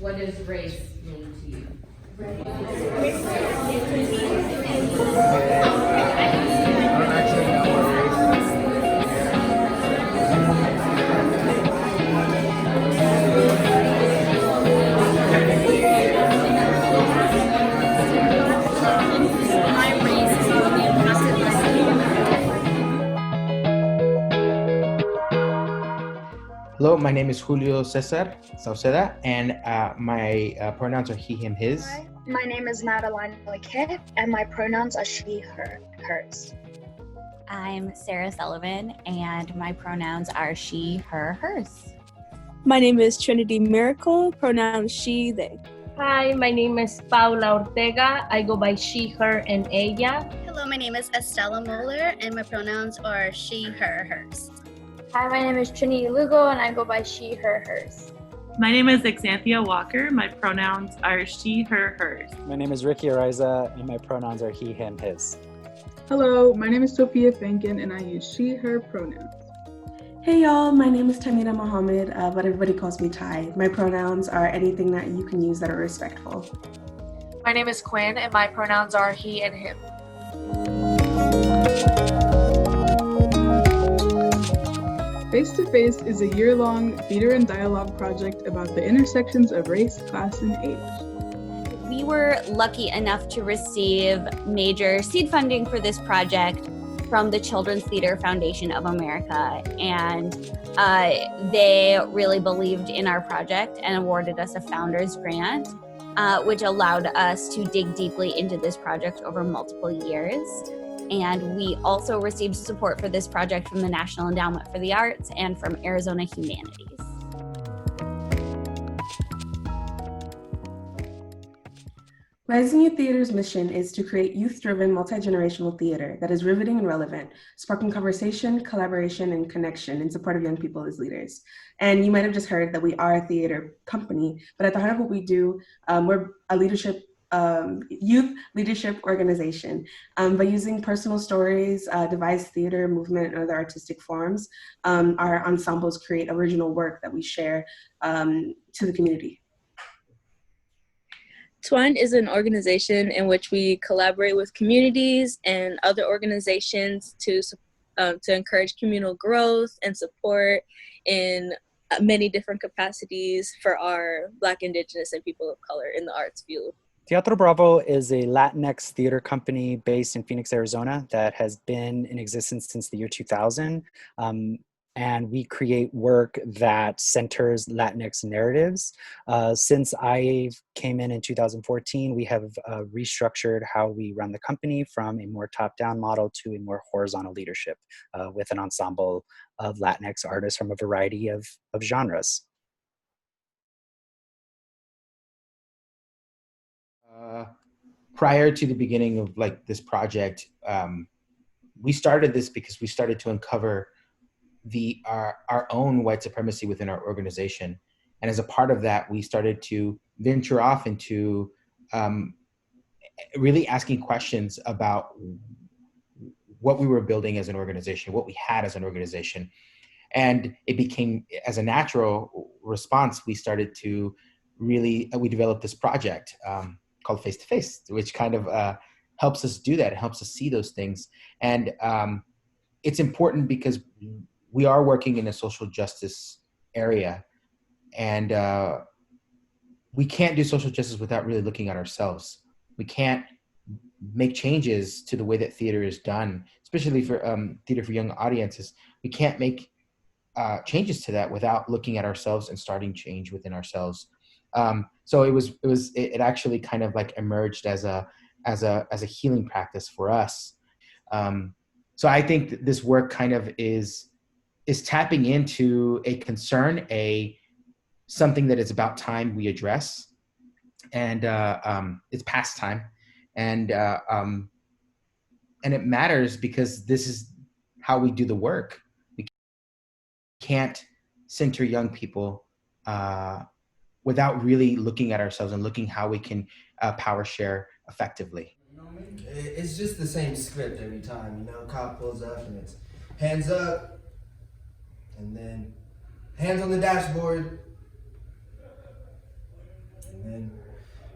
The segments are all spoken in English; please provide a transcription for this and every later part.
What does race mean to you? Hello, my name is Julio Cesar Sauceda, and my pronouns are he, him, his. Hi, my name is Madeline Lequet, and my pronouns are she, her, hers. I'm Sarah Sullivan, and my pronouns are she, her, hers. My name is Trinity Miracle, pronouns she, they. Hi, my name is Paula Ortega. I go by she, her, and ella. Hello, my name is Estella Moeller, and my pronouns are she, her, hers. Hi, my name is Trinity Lugo, and I go by she, her, hers. My name is Xanthia Walker. My pronouns are she, her, hers. My name is Ricky Ariza, and my pronouns are he, him, his. Hello, my name is Sophia Finken, and I use she, her pronouns. Hey y'all, my name is Tamina Mohammed, but everybody calls me Ty. My pronouns are anything that you can use that are respectful. My name is Quinn, and my pronouns are he and him. Face to Face is a year-long theater and dialogue project about the intersections of race, class, and age. We were lucky enough to receive major seed funding for this project from the Children's Theater Foundation of America, and they really believed in our project and awarded us a founder's grant, which allowed us to dig deeply into this project over multiple years. And we also received support for this project from the National Endowment for the Arts and from Arizona Humanities. Rising Youth Theater's mission is to create youth-driven, multi-generational theater that is riveting and relevant, sparking conversation, collaboration, and connection in support of young people as leaders. And you might have just heard that we are a theater company, but at the heart of what we do, we're a youth leadership organization. By using personal stories, devised theater, movement, and other artistic forms, our ensembles create original work that we share to the community. TWINE is an organization in which we collaborate with communities and other organizations to encourage communal growth and support in many different capacities for our Black, Indigenous, and people of color in the arts field. Teatro Bravo is a Latinx theater company based in Phoenix, Arizona that has been in existence since the year 2000. And we create work that centers Latinx narratives. Since I came in 2014, we have restructured how we run the company from a more top-down model to a more horizontal leadership with an ensemble of Latinx artists from a variety of genres. Prior to the beginning of this project, we started this because we started to uncover our own white supremacy within our organization. And as a part of that, we started to venture off into really asking questions about what we were building as an organization, what we had as an organization. And it became, as a natural response, we developed this project called Face to Face, which kind of helps us do that. It helps us see those things. And it's important because we are working in a social justice area, and we can't do social justice without really looking at ourselves. We can't make changes to the way that theater is done, especially for theater for young audiences. We can't make changes to that without looking at ourselves and starting change within ourselves. So it actually kind of emerged as a healing practice for us. So I think that this work kind of is tapping into a concern, something that is about time we address, and it's past time, and it matters because this is how we do the work. We can't center young people without really looking at ourselves and looking how we can power share effectively. It's just the same script every time, cop pulls up and it's hands up, and then hands on the dashboard,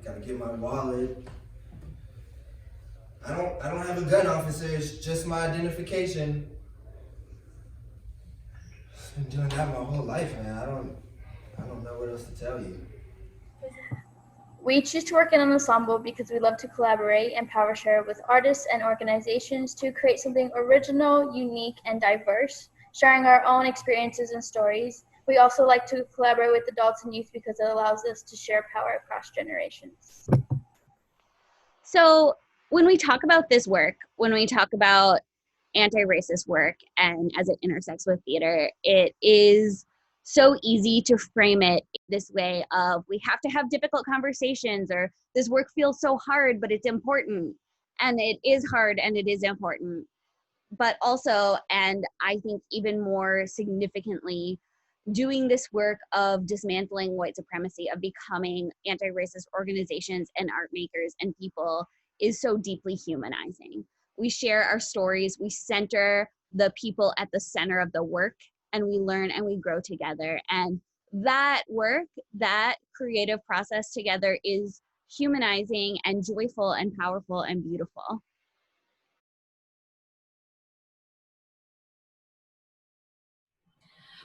Gotta get my wallet. I don't have a gun, officer. It's just my identification. I've been doing that my whole life, man. I don't know what else to tell you. We choose to work in an ensemble because we love to collaborate and power share with artists and organizations to create something original, unique, and diverse, sharing our own experiences and stories. We also like to collaborate with adults and youth because it allows us to share power across generations. So when we talk about this work, when we talk about anti-racist work and as it intersects with theater, it is so easy to frame it this way of we have to have difficult conversations, or this work feels so hard, but it's important. And it is hard and it is important. But also, and I think even more significantly, doing this work of dismantling white supremacy, of becoming anti-racist organizations and art makers and people is so deeply humanizing. We share our stories, we center the people at the center of the work, and we learn and we grow together. And that work, that creative process together is humanizing and joyful and powerful and beautiful.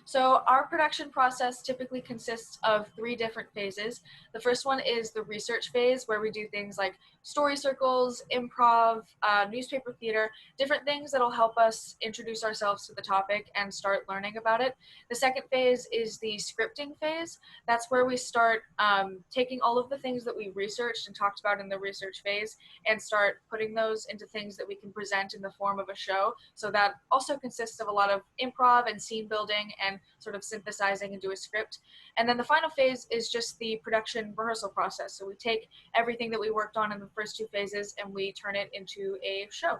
So our production process typically consists of 3 different phases. The first one is the research phase, where we do things like story circles, improv, newspaper theater, different things that'll help us introduce ourselves to the topic and start learning about it. The second phase is the scripting phase. That's where we start taking all of the things that we researched and talked about in the research phase and start putting those into things that we can present in the form of a show. So that also consists of a lot of improv and scene building and sort of synthesizing into a script. And then the final phase is just the production rehearsal process. So we take everything that we worked on in the first 2 phases and we turn it into a show.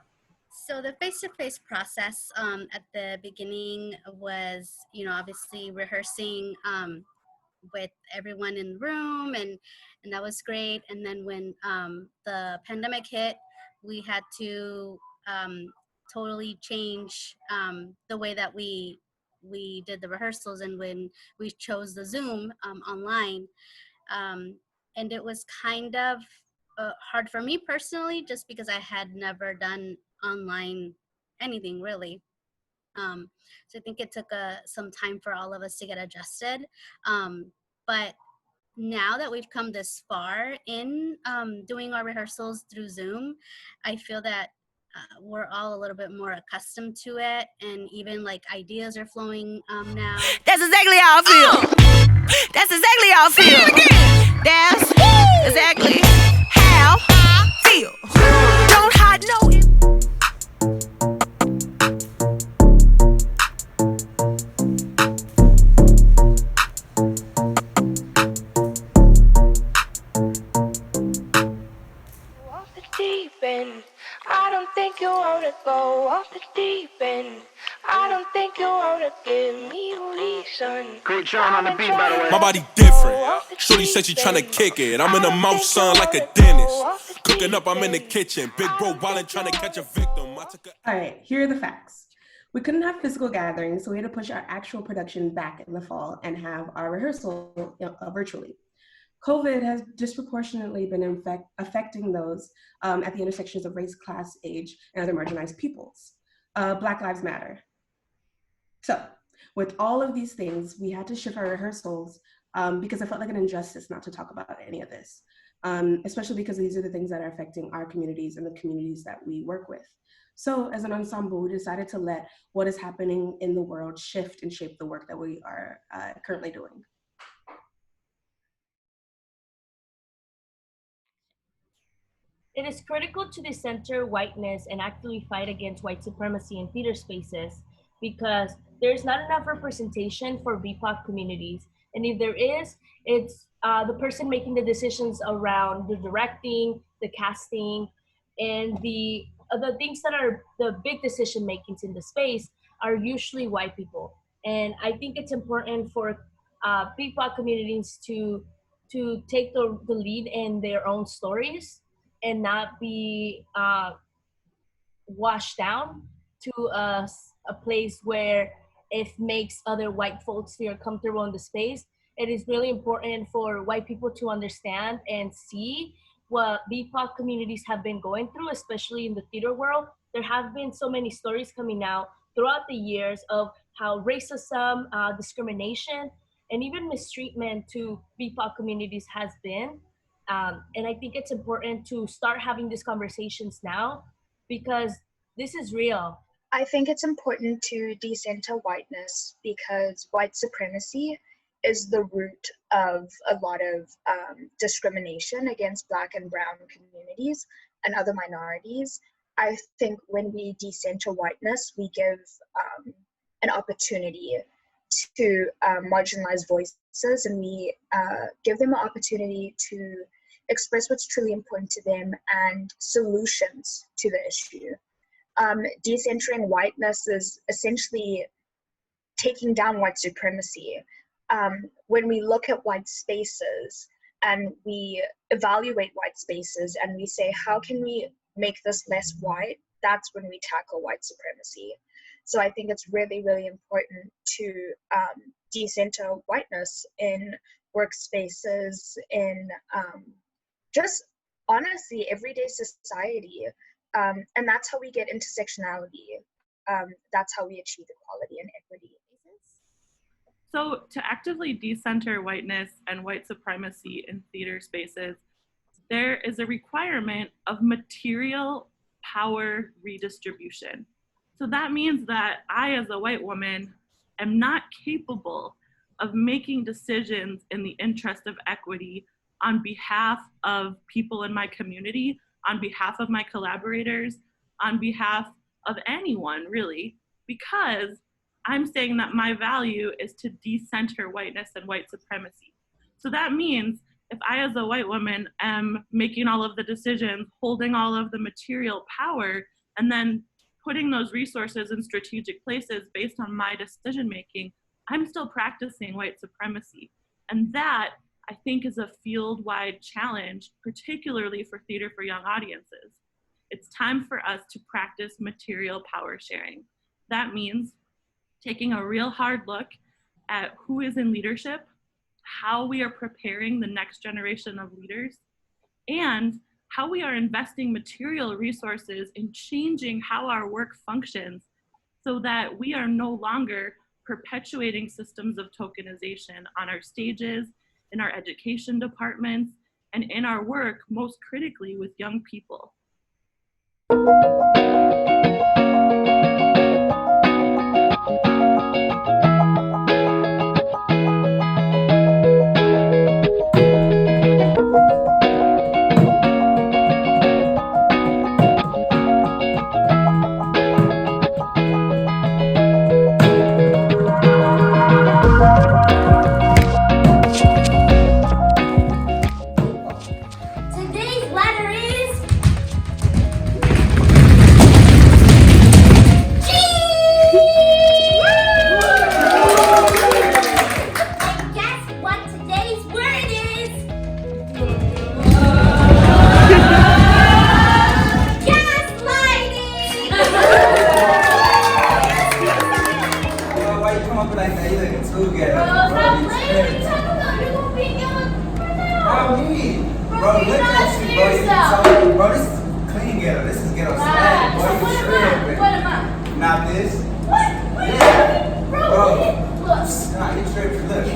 So the face-to-face process at the beginning was, obviously rehearsing with everyone in the room, and that was great. And then when the pandemic hit, we had to totally change the way that we did the rehearsals, and when we chose the Zoom online, and it was kind of hard for me personally, just because I had never done online anything really. So I think it took some time for all of us to get adjusted. But now that we've come this far in doing our rehearsals through Zoom, I feel that we're all a little bit more accustomed to it, and even like ideas are flowing now. That's exactly how I feel. That's exactly how I feel. That's exactly how I feel. Don't hide no. Off the deep end, I don't think you wanna go off the deep end. I don't think you wanna give me a reason. Great Sean on the beat, by the way. My body different. Shorty said she tryna kick it. I'm in the mouth, son, like a dentist. Cooking up, I'm in the kitchen. Big bro wildin' trying to catch a victim. All right, here are the facts. We couldn't have physical gatherings, so we had to push our actual production back in the fall and have our rehearsal virtually. COVID has disproportionately been affecting those at the intersections of race, class, age, and other marginalized peoples. Black Lives Matter. So with all of these things, we had to shift our rehearsals because it felt like an injustice not to talk about any of this, especially because these are the things that are affecting our communities and the communities that we work with. So as an ensemble, we decided to let what is happening in the world shift and shape the work that we are currently doing. It is critical to decenter whiteness and actively fight against white supremacy in theater spaces because there's not enough representation for BIPOC communities. And if there is, it's the person making the decisions around the directing, the casting, and the things that are the big decision makings in the space are usually white people. And I think it's important for BIPOC communities to take the lead in their own stories and not be washed down to a place where it makes other white folks feel comfortable in the space. it is really important for white people to understand and see what BIPOC communities have been going through, especially in the theater world. There have been so many stories coming out throughout the years of how racism, discrimination, and even mistreatment to BIPOC communities has been. And I think it's important to start having these conversations now because this is real. I think it's important to decenter whiteness because white supremacy is the root of a lot of discrimination against Black and Brown communities and other minorities. I think when we decenter whiteness, we give an opportunity to marginalized voices, and we give them an opportunity to express what's truly important to them and solutions to the issue. Decentering whiteness is essentially taking down white supremacy. When we look at white spaces and we evaluate white spaces and we say, how can we make this less white? That's when we tackle white supremacy. So I think it's really, really important to decenter whiteness in workspaces, in just honestly everyday society. And that's how we get intersectionality. That's how we achieve equality and equity. So to actively decenter whiteness and white supremacy in theater spaces, there is a requirement of material power redistribution. So that means that I, as a white woman, am not capable of making decisions in the interest of equity on behalf of people in my community, on behalf of my collaborators, on behalf of anyone really, because I'm saying that my value is to decenter whiteness and white supremacy. So that means if I, as a white woman, am making all of the decisions, holding all of the material power, and then putting those resources in strategic places based on my decision-making, I'm still practicing white supremacy. And that, I think, is a field-wide challenge, particularly for theater for young audiences. It's time for us to practice material power sharing. That means taking a real hard look at who is in leadership, how we are preparing the next generation of leaders, and how we are investing material resources in changing how our work functions so that we are no longer perpetuating systems of tokenization on our stages, in our education departments, and in our work, most critically with young people. Today's letter is G. And guess what today's word is? Gaslighting. Why you come up like that? You looking too good. Stop playing. What you talking about? You're gonna be young right now. How me? Bro, look you're not at you, bro. yourself. Bro, this is clean ghetto. This is ghetto swag. Boy, So you what am tripping. I? What am I? Not this. What? Yeah. Bro, Bro. look. Nah, you tripping. Look.